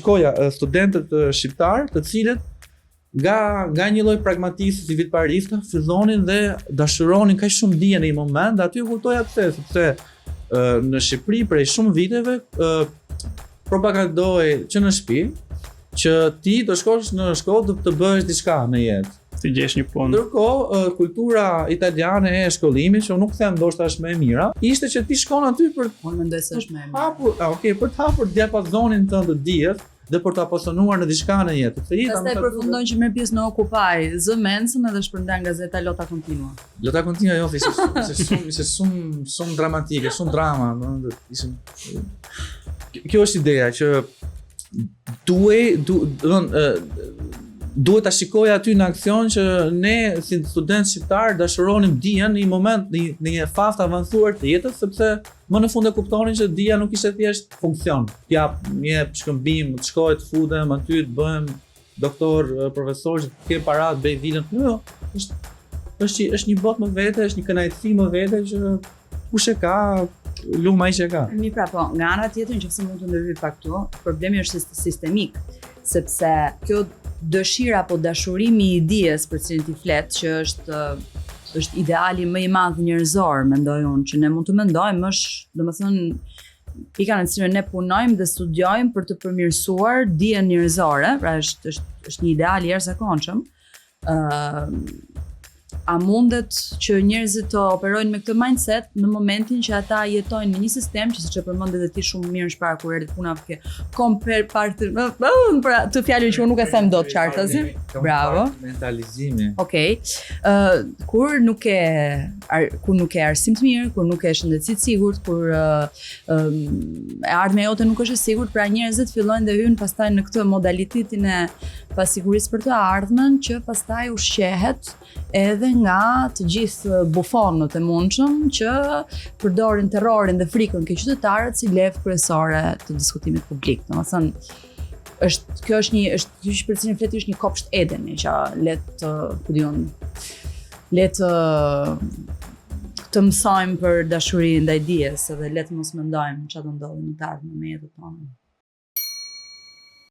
shikoja studentët shqiptar, të cilët nga një lloj pragmatisë si vitparista fillonin dhe dashuronin kaq shumë dije në një moment, aty u kuptoja sepse në Shqipëri prej shumë viteve propagandoi që në shtëpi që ti do shkosh në shkollë të bëhesh diçka në jetë. Të gjesh një punë. Ndërkohë, kultura italiane e shkollimit, që unë nuk them ndoshta është më e mira, ishte që ti shkon aty për Unë mendoj se është më e mira. për të hapur diapazonin tënd të dijes dhe për të apasionuar në diçka në jetë. Pastaj përfundon që merr pjesë në Occupy, zë mensën edhe shpërndan gazeta Lota Continua. Lota Continua jo, ishte shumë dramatike, shumë drama, kjo është ideja që duhet ta shikoj aty në aksion që ne si studentë shqiptar dashuronim dijen në një moment, në një fazë të avancuar të jetës, sepse më në fund e kuptonin që dija nuk ishte thjesht funksion. Jap një shkëmbim, të shkoj të futem aty të bëhem doktor, profesor, që të kem para të bëj vilën. Jo, është një botë më vete, është një kënaqësi më vete që kush e ka, luma ai që ka. Mi pra po, nga ana tjetër nëse mund të ndërhyj pak këtu, problemi është sistemik, sepse kjo dëshira apo dashurimi i dijes për cilin ti flet, që është ideali më i madh njerëzor, mendoj unë, që ne mund të mendojmë, është domethënë pika në cilën ne punojmë dhe studiojmë për të përmirësuar dijen njerëzore, pra është një ideal i jashtëzakonshëm. A mundet që njerëzit të operojnë me këtë mindset në momentin që ata jetojnë në një sistem që siç e përmendë edhe ti shumë mirë shpara kur erdhi puna ke të fjalën që unë nuk e them dot qartë asnjë. Bravo. Mentalizimi. Okej. Kur nuk ke arsim të mirë, kur nuk ke shëndetësi të sigurt, kur e ardhmja jote nuk është e sigurt, pra njerëzit fillojnë dhe hyjnë pastaj në këtë modalitetin e pasigurisë për të ardhmen që pastaj ushqehet edhe nga të gjithë bufonët e mundshëm që përdorin terrorin dhe frikën ke qytetarët si levë kryesore të diskutimit publik. Domethënë, kjo është një për cilin flet është një kopsht Edeni që le të mësojmë për dashurinë ndaj dijes edhe le të mos mendojmë çfarë do ndodhi në të ardhmen me jetën tonë.